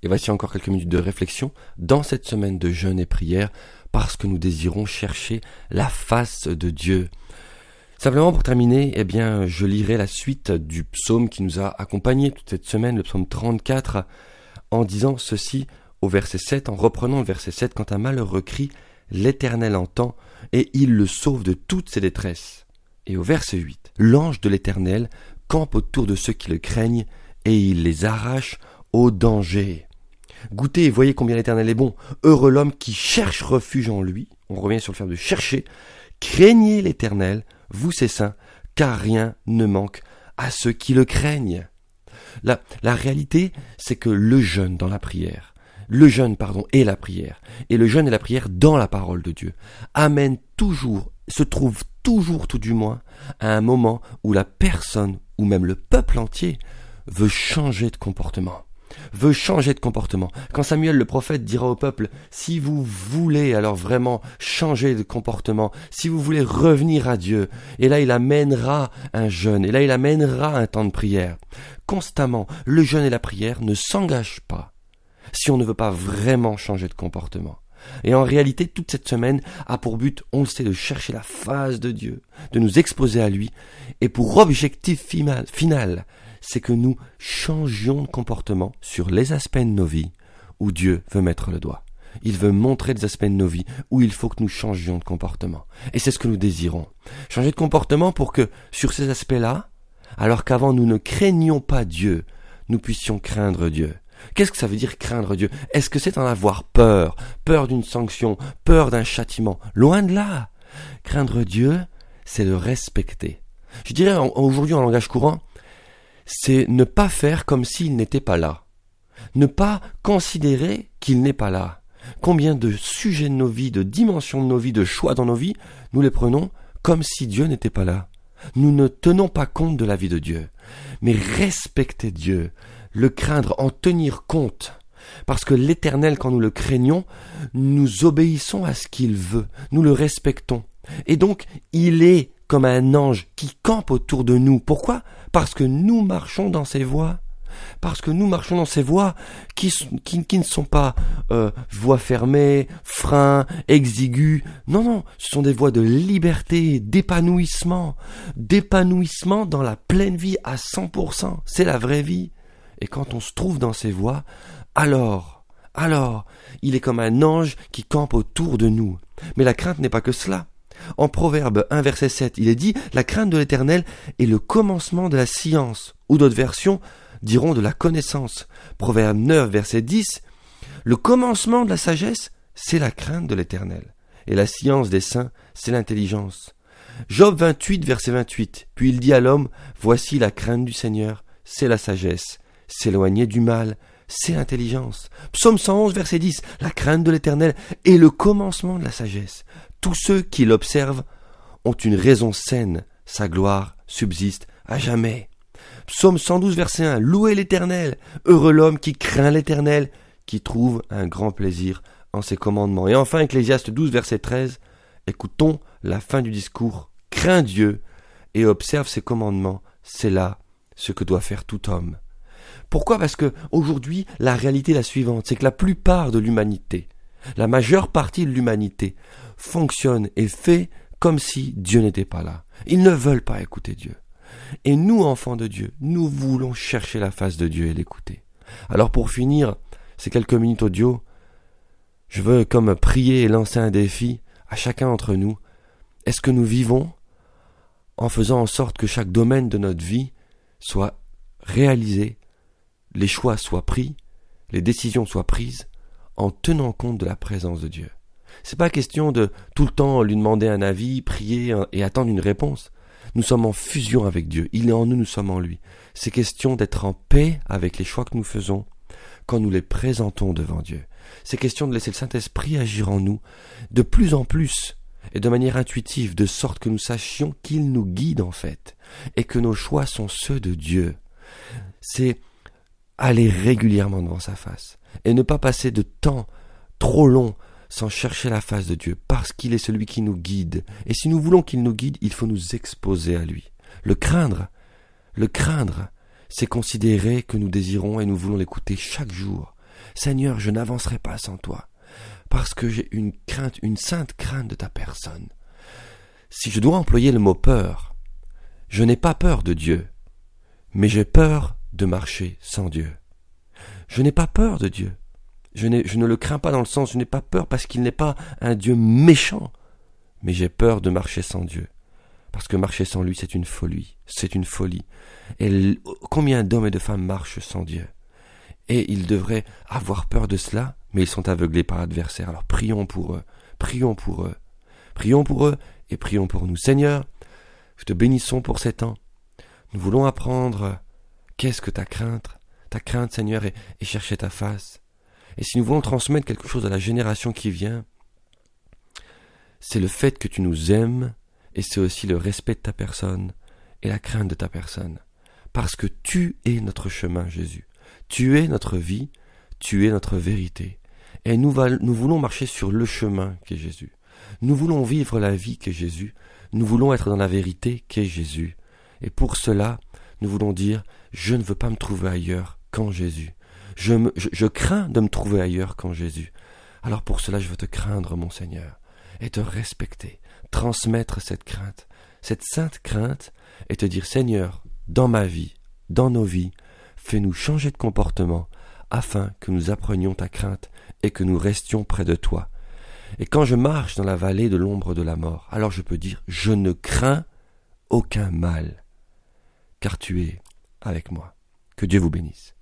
Et voici encore quelques minutes de réflexion dans cette semaine de jeûne et prière, parce que nous désirons chercher la face de Dieu. Simplement pour terminer, je lirai la suite du psaume qui nous a accompagnés toute cette semaine, le psaume 34, en disant ceci au verset 7, en reprenant le verset 7, quand un malheureux crie, l'Éternel entend et il le sauve de toutes ses détresses. Et au verset 8, l'ange de l'Éternel campe autour de ceux qui le craignent et il les arrache au danger. Goûtez et voyez combien l'Éternel est bon. Heureux l'homme qui cherche refuge en lui. On revient sur le verbe de chercher. Craignez l'Éternel, vous ses saints, car rien ne manque à ceux qui le craignent. La réalité, c'est que le jeûne dans la prière, et la prière, et le jeûne et la prière dans la parole de Dieu, se trouve toujours tout du moins, à un moment où la personne, ou même le peuple entier, veut changer de comportement. Quand Samuel le prophète dira au peuple, si vous voulez alors vraiment changer de comportement, si vous voulez revenir à Dieu, et là il amènera un jeûne, et là il amènera un temps de prière. Constamment, le jeûne et la prière ne s'engagent pas si on ne veut pas vraiment changer de comportement. Et en réalité, toute cette semaine a pour but, on le sait, de chercher la face de Dieu, de nous exposer à lui, et pour objectif final, c'est que nous changions de comportement sur les aspects de nos vies où Dieu veut mettre le doigt. Il veut montrer des aspects de nos vies où il faut que nous changions de comportement. Et c'est ce que nous désirons. Changer de comportement pour que, sur ces aspects-là, alors qu'avant nous ne craignions pas Dieu, nous puissions craindre Dieu. Qu'est-ce que ça veut dire craindre Dieu? Est-ce que c'est en avoir peur? Peur d'une sanction? Peur d'un châtiment? Loin de là. Craindre Dieu, c'est le respecter. Je dirais aujourd'hui en langage courant, c'est ne pas faire comme s'il n'était pas là. Ne pas considérer qu'il n'est pas là. Combien de sujets de nos vies, de dimensions de nos vies, de choix dans nos vies, nous les prenons comme si Dieu n'était pas là. Nous ne tenons pas compte de la vie de Dieu. Mais respecter Dieu, le craindre, en tenir compte. Parce que l'Éternel, quand nous le craignons, nous obéissons à ce qu'il veut. Nous le respectons. Et donc, il est comme un ange qui campe autour de nous. Pourquoi? Parce que nous marchons dans ses voies. Parce que nous marchons dans ces voies qui ne sont pas voies fermées, freins, exigus. Non, ce sont des voies de liberté, d'épanouissement dans la pleine vie à 100%. C'est la vraie vie. Et quand on se trouve dans ces voies, alors, il est comme un ange qui campe autour de nous. Mais la crainte n'est pas que cela. En Proverbe 1, verset 7, il est dit « La crainte de l'Éternel est le commencement de la science » ou d'autres versions diront de la connaissance. Proverbe 9, verset 10, « Le commencement de la sagesse, c'est la crainte de l'Éternel. Et la science des saints, c'est l'intelligence. » Job 28, verset 28, « Puis il dit à l'homme, voici la crainte du Seigneur, c'est la sagesse. S'éloigner du mal, c'est l'intelligence. » Psaume 111, verset 10, « La crainte de l'Éternel est le commencement de la sagesse. Tous ceux qui l'observent ont une raison saine, sa gloire subsiste à jamais. » Psaume 112, verset 1, « Louez l'Éternel, heureux l'homme qui craint l'Éternel, qui trouve un grand plaisir en ses commandements. » Et enfin, Ecclésiaste 12, verset 13, « Écoutons la fin du discours, crains Dieu et observe ses commandements, c'est là ce que doit faire tout homme. » Pourquoi? Parce que aujourd'hui, la réalité est la suivante, c'est que la plupart de l'humanité, la majeure partie de l'humanité, fonctionne et fait comme si Dieu n'était pas là. Ils ne veulent pas écouter Dieu. Et nous, enfants de Dieu, nous voulons chercher la face de Dieu et l'écouter. Alors pour finir ces quelques minutes audio, je veux comme prier et lancer un défi à chacun d'entre nous. Est-ce que nous vivons en faisant en sorte que chaque domaine de notre vie soit réalisé, les choix soient pris, les décisions soient prises, en tenant compte de la présence de Dieu? C'est pas question de tout le temps lui demander un avis, prier et attendre une réponse. Nous sommes en fusion avec Dieu. Il est en nous, nous sommes en lui. C'est question d'être en paix avec les choix que nous faisons quand nous les présentons devant Dieu. C'est question de laisser le Saint-Esprit agir en nous de plus en plus et de manière intuitive, de sorte que nous sachions qu'il nous guide en fait et que nos choix sont ceux de Dieu. C'est aller régulièrement devant sa face et ne pas passer de temps trop long sans chercher la face de Dieu, parce qu'il est celui qui nous guide. Et si nous voulons qu'il nous guide, il faut nous exposer à lui. Le craindre, c'est considérer que nous désirons et nous voulons l'écouter chaque jour. Seigneur, je n'avancerai pas sans toi, parce que j'ai une crainte, une sainte crainte de ta personne. Si je dois employer le mot peur, je n'ai pas peur de Dieu, mais j'ai peur de marcher sans Dieu. Je n'ai pas peur de Dieu. Je ne le crains pas dans le sens, je n'ai pas peur parce qu'il n'est pas un Dieu méchant, mais j'ai peur de marcher sans Dieu. Parce que marcher sans lui, c'est une folie. C'est une folie. Et combien d'hommes et de femmes marchent sans Dieu? Et ils devraient avoir peur de cela, mais ils sont aveuglés par l'adversaire. Alors prions pour eux, prions pour eux, prions pour eux et prions pour nous. Seigneur, nous te bénissons pour ces temps. Nous voulons apprendre qu'est-ce que ta crainte, Seigneur, et chercher ta face. Et si nous voulons transmettre quelque chose à la génération qui vient, c'est le fait que tu nous aimes, et c'est aussi le respect de ta personne et la crainte de ta personne. Parce que tu es notre chemin, Jésus. Tu es notre vie, tu es notre vérité. Et nous voulons marcher sur le chemin qu'est Jésus. Nous voulons vivre la vie qu'est Jésus. Nous voulons être dans la vérité qu'est Jésus. Et pour cela, nous voulons dire, je ne veux pas me trouver ailleurs qu'en Jésus. Je crains de me trouver ailleurs qu'en Jésus. Alors pour cela, je veux te craindre, mon Seigneur, et te respecter, transmettre cette crainte, cette sainte crainte, et te dire, Seigneur, dans ma vie, dans nos vies, fais-nous changer de comportement, afin que nous apprenions ta crainte et que nous restions près de toi. Et quand je marche dans la vallée de l'ombre de la mort, alors je peux dire, je ne crains aucun mal, car tu es avec moi. Que Dieu vous bénisse.